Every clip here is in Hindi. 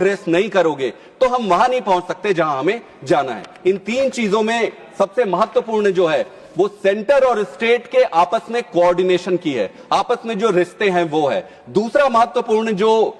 एड्रेस नहीं करोगे तो हम वहां नहीं पहुंच सकते जहां हमें जाना है। इन तीन चीजों में सबसे महत्वपूर्ण जो है वो सेंटर और स्टेट के आपस में कोऑर्डिनेशन की है, आपस में जो रिश्ते हैं वो है। दूसरा महत्वपूर्ण जो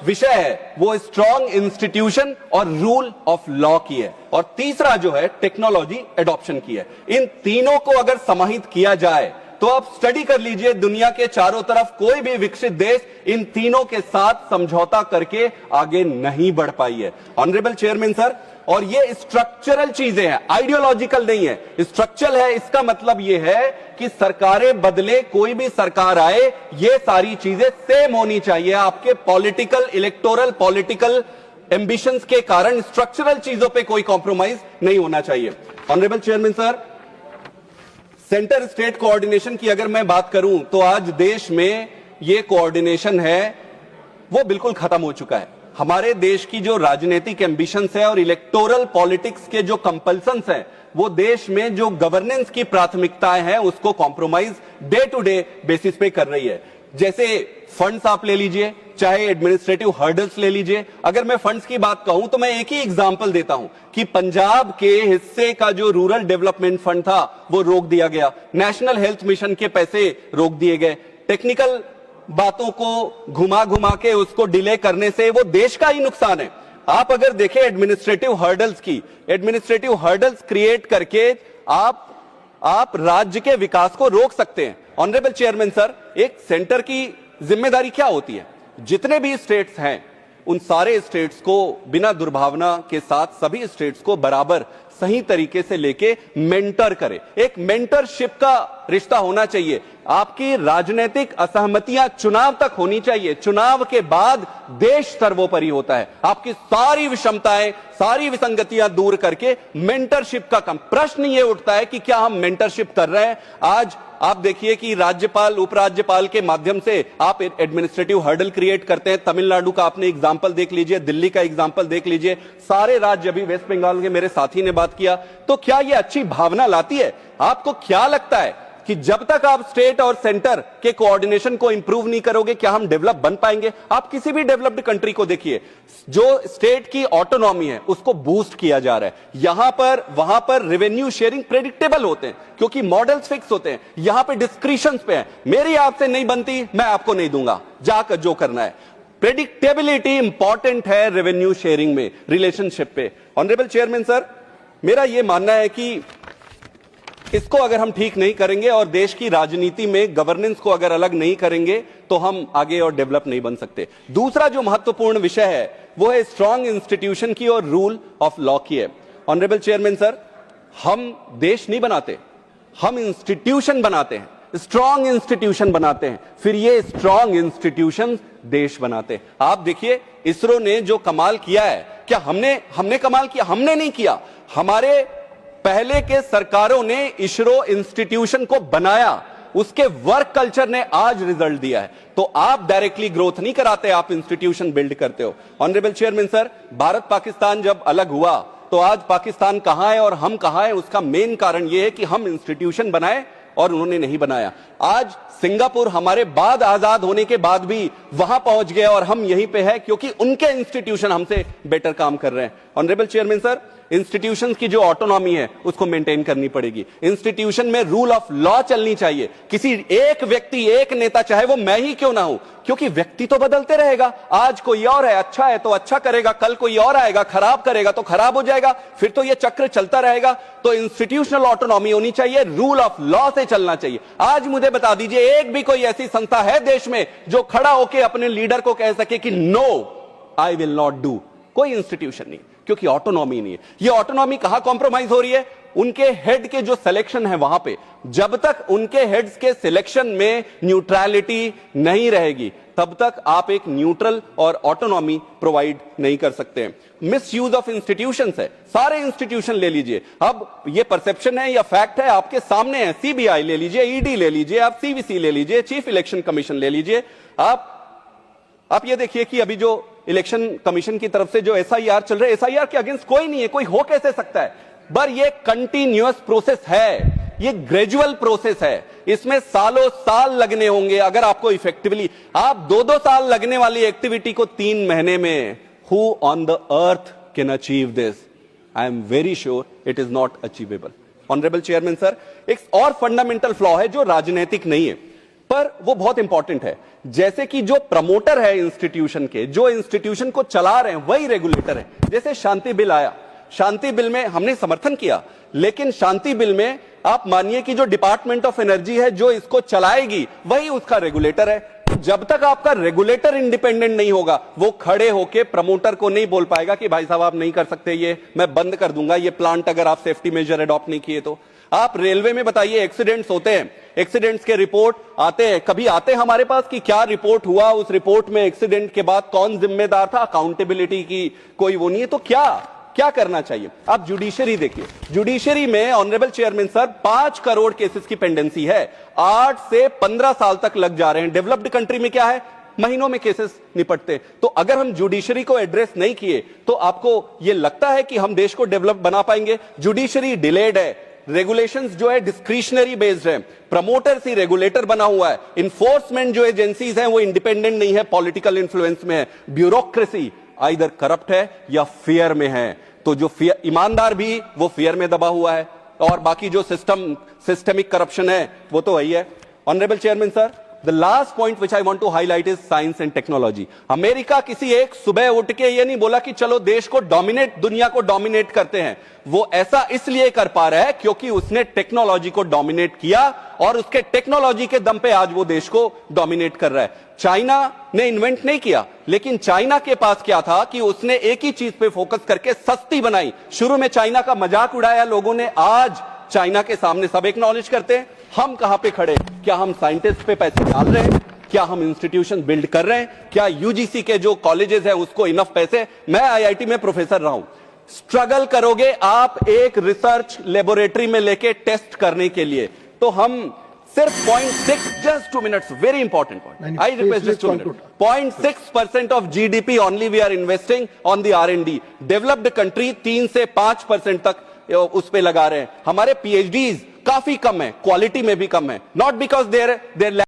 विषय है वो स्ट्रॉन्ग इंस्टीट्यूशन और रूल ऑफ लॉ की है, और तीसरा जो है टेक्नोलॉजी एडॉप्शन की है। इन तीनों को अगर समाहित किया जाए तो आप स्टडी कर लीजिए, दुनिया के चारों तरफ कोई भी विकसित देश इन तीनों के साथ समझौता करके आगे नहीं बढ़ पाई है। ऑनरेबल चेयरमैन सर, और ये स्ट्रक्चरल चीजें हैं, आइडियोलॉजिकल नहीं है, स्ट्रक्चरल है। इसका मतलब ये है कि सरकारें बदले, कोई भी सरकार आए, ये सारी चीजें सेम होनी चाहिए। आपके पॉलिटिकल, इलेक्टोरल पॉलिटिकल एम्बिशंस के कारण स्ट्रक्चरल चीजों पे कोई कॉम्प्रोमाइज नहीं होना चाहिए। Honourable chairman sir, centre state coordination की अगर मैं बात करूं तो आज देश में ये कोऑर्डिनेशन है वो बिल्कुल खत्म हो चुका है। हमारे देश की जो राजनीतिक एम्बिशंस है और इलेक्टोरल पॉलिटिक्स के जो कंपल्सन्स हैं वो देश में जो गवर्नेंस की प्राथमिकताएं हैं उसको compromise day to day basis पे कर रही है। जैसे फंड्स आप ले लीजिए, चाहे एडमिनिस्ट्रेटिव हर्डल्स ले लीजिए। अगर मैं फंड्स की बात कहूं तो मैं एक ही एग्जांपल देता हूं कि पंजाब के हिस्से का जो रूरल डेवलपमेंट फंड था वो रोक दिया गया, नेशनल हेल्थ मिशन के पैसे रोक दिए गए। टेक्निकल बातों को घुमा घुमा के उसको डिले करने से वो देश का ही नुकसान है। आप अगर देखें एडमिनिस्ट्रेटिव हर्डल्स की, एडमिनिस्ट्रेटिव हर्डल्स क्रिएट करके आप राज्य के विकास को रोक सकते हैं। ऑनरेबल चेयरमैन सर, एक सेंटर की जिम्मेदारी क्या होती है? जितने भी स्टेट्स हैं उन सारे स्टेट्स को बिना दुर्भावना के साथ सभी स्टेट्स को बराबर सही तरीके से लेके मेंटर करे। एक मेंटरशिप का रिश्ता होना चाहिए। आपकी राजनीतिक असहमतियां चुनाव तक होनी चाहिए, चुनाव के बाद देश सर्वोपरि होता है। आपकी सारी विषमताएं, सारी विसंगतियां दूर करके मेंटरशिप का काम। प्रश्न यह उठता है कि क्या हम मेंटरशिप कर रहे हैं? आज आप देखिए कि राज्यपाल, उपराज्यपाल के माध्यम से आप एडमिनिस्ट्रेटिव हर्डल क्रिएट करते हैं। तमिलनाडु का आपने एग्जांपल देख लीजिए, दिल्ली का एग्जांपल देख लीजिए, सारे राज्य, अभी वेस्ट बंगाल के मेरे साथी ने बात किया। तो क्या यह अच्छी भावना लाती है? आपको क्या लगता है कि जब तक आप स्टेट और सेंटर के कोऑर्डिनेशन को इंप्रूव नहीं करोगे क्या हम डेवलप बन पाएंगे? आप किसी भी डेवलप्ड कंट्री को देखिए, जो स्टेट की ऑटोनॉमी है उसको बूस्ट किया जा रहा है। यहां पर वहां पर रेवेन्यू शेयरिंग प्रेडिक्टेबल होते हैं क्योंकि मॉडल्स फिक्स होते हैं। यहां पे डिस्क्रिशंस पे है, मेरी आपसे नहीं बनती, मैं आपको नहीं दूंगा, जाकर जो करना है। प्रेडिक्टेबिलिटी इंपॉर्टेंट है रेवेन्यू शेयरिंग में, रिलेशनशिप पे। ऑनरेबल चेयरमैन सर, मेरा यह मानना है कि इसको अगर हम ठीक नहीं करेंगे और देश की राजनीति में गवर्नेंस को अगर अलग नहीं करेंगे तो हम आगे और डेवलप नहीं बन सकते। दूसरा जो महत्वपूर्ण विषय है वो है स्ट्रांग इंस्टीट्यूशन की और रूल ऑफ लॉ की है। ऑनरेबल चेयरमैन सर, हम देश नहीं बनाते, हम इंस्टीट्यूशन बनाते हैं, स्ट्रांग इंस्टीट्यूशन बनाते हैं, फिर ये स्ट्रांग इंस्टीट्यूशन देश बनाते हैं। आप देखिए इसरो ने जो कमाल किया है, क्या हमने कमाल किया? हमने नहीं किया, हमारे पहले के सरकारों ने इसरो इंस्टीट्यूशन को बनाया, उसके वर्क कल्चर ने आज रिजल्ट दिया है। तो आप डायरेक्टली ग्रोथ नहीं कराते, आप इंस्टीट्यूशन बिल्ड करते हो। Honourable chairman sir, Bharat Pakistan जब अलग हुआ तो आज पाकिस्तान कहां है और हम कहां है? उसका मेन कारण यह है कि हम इंस्टीट्यूशन बनाए और उन्होंने नहीं बनाया। आज सिंगापुर हमारे बाद आजाद होने के बाद भी वहां पहुंच गया और हम यहीं पे हैं क्योंकि उनके इंस्टीट्यूशन हमसे बेटर काम कर रहे हैं। ऑनरेबल चेयरमैन सर, इंस्टीट्यूशंस की जो ऑटोनॉमी है उसको मेंटेन करनी पड़ेगी। इंस्टीट्यूशन में रूल ऑफ लॉ चलनी चाहिए। किसी एक व्यक्ति, एक नेता, चाहे वो मैं ही क्यों ना हूं, क्योंकि व्यक्ति तो बदलते रहेगा। आज कोई और है, अच्छा है तो अच्छा करेगा, कल कोई और आएगा, खराब करेगा तो खराब हो जाएगा, फिर तो ये चक्र चलता रहेगा। तो इंस्टीट्यूशनल ऑटोनॉमी होनी चाहिए, रूल ऑफ लॉ से चलना चाहिए। आज मुझे बता दीजिए एक भी कोई ऐसी संस्था है देश में जो खड़ा होकर अपने लीडर को कह सके कि no, I will not do? कोई इंस्टीट्यूशन नहीं, क्योंकि ऑटोनॉमी नहीं है। ये ऑटोनॉमी कहां कॉम्प्रोमाइज हो रही है? उनके हेड के जो सिलेक्शन है वहां पे। जब तक उनके हेड्स के सिलेक्शन में न्यूट्रलिटी नहीं रहेगी तब तक आप एक न्यूट्रल और ऑटोनॉमी प्रोवाइड नहीं कर सकते। मिस यूज ऑफ इंस्टीट्यूशंस है, सारे इंस्टीट्यूशन ले लीजिए। अब ये परसेप्शन है या फैक्ट है आपके सामने है। सीबीआई ले लीजिए, ईडी ले लीजिए, आप सीवीसी ले लीजिए, चीफ इलेक्शन कमीशन ले लीजिए। आप ये देखिए कि अभी जो इलेक्शन कमीशन की तरफ से जो एसआईआर चल रहा है, एसआईआर के अगेंस्ट कोई नहीं है, कोई हो कैसे सकता है? पर ये कंटिन्यूअस प्रोसेस है, ये ग्रेजुअल प्रोसेस है, इसमें सालों साल लगने होंगे। अगर आपको इफेक्टिवली, आप 2-2 साल लगने वाली एक्टिविटी को 3 महीने में who on the earth can achieve this? I am very sure it is not achievable. Honorable Chairman sir, एक और फंडामेंटल फ्लॉ है जो राजनीतिक नहीं है, पर वो बहुत इंपॉर्टेंट है। जैसे कि जो प्रमोटर है इंस्टीट्यूशन के, जो इंस्टीट्यूशन को चला रहे हैं, वही रेगुलेटर है। जैसे शांति बिल आया, शांति बिल में हमने समर्थन किया, लेकिन शांति बिल में आप मानिए कि जो डिपार्टमेंट ऑफ एनर्जी है जो इसको चलाएगी, वही उसका रेगुलेटर है। जब तक आपका रेगुलेटर इंडिपेंडेंट नहीं होगा, वो खड़े होके प्रमोटर को नहीं बोल पाएगा कि भाई साहब आप नहीं कर सकते, ये मैं बंद कर दूंगा ये प्लांट, अगर आप सेफ्टी मेजर अडॉप्ट नहीं किए तो। आप रेलवे में बताइए, एक्सीडेंट्स होते हैं, एक्सीडेंट्स के रिपोर्ट आते हैं, कभी आते हैं हमारे पास कि क्या रिपोर्ट हुआ, उस रिपोर्ट में एक्सीडेंट के बाद कौन जिम्मेदार था, अकाउंटेबिलिटी की कोई वो नहीं है। तो क्या करना चाहिए? आप जुडिशरी देखिए, जुडिशरी में honourable chairman sir 5 crore cases की पेंडेंसी है, 8 से 15 साल तक लग जा रहे हैं। डेवलप्ड कंट्री में क्या है, महीनों में केसेस निपटते। तो अगर हम जुडिशरी को एड्रेस नहीं किए तो आपको यह लगता है कि हम देश को डेवलप बना पाएंगे? जुडिशरी डिलेड है, रेगुलेशंस जो है डिस्क्रिशनरी बेस्ड है, प्रमोटर्स ही रेगुलेटर बना हुआ है, इन्फोर्समेंट जो एजेंसीज हैं वो इंडिपेंडेंट नहीं है, पॉलिटिकल इन्फ्लुएंस में है, ब्यूरोक्रेसी आइदर करप्ट है या फियर में है। तो जो ईमानदार भी वो फियर में दबा हुआ है, और बाकी जो सिस्टमिक करप्शन है वो तो वही है। Honourable chairman sir, the last point which I want to highlight is science and technology. America किसी एक सुबह उठ के ये नहीं बोला कि चलो देश को दुनिया को डोमिनेट करते हैं। वो ऐसा इसलिए कर पा रहा है क्योंकि उसने टेक्नोलॉजी को डोमिनेट किया, और उसके टेक्नोलॉजी के दम पे आज वो देश को डोमिनेट कर रहा है। चाइना ने इन्वेंट नहीं किया, लेकिन चाइना के पास क्या था कि उसने एक ही चीज पे फोकस करके सस्ती बनाई। शुरू में चाइना का मजाक उड़ाया लोगों ने, आज चाइना के सामने सब एक्नॉलेज करते हैं। हम कहां पे खड़े? क्या हम साइंटिस्ट पे पैसे डाल रहे हैं? क्या हम इंस्टीट्यूशन बिल्ड कर रहे हैं? क्या यूजीसी के जो कॉलेजेस हैं उसको इनफ पैसे? मैं आईआईटी में प्रोफेसर रहा हूं। स्ट्रगल करोगे आप एक रिसर्च लेबोरेटरी में लेके टेस्ट करने के लिए, तो हम सिर्फ 0.6, just 2 minutes, very important point. I request just 2 minutes. 0.6% of GDP only we are investing on the R&D. Developed country 3 से 5% तक उस पे लगा रहे हैं। हमारे PhDs काफी कम है, क्वालिटी में भी कम है, not because they're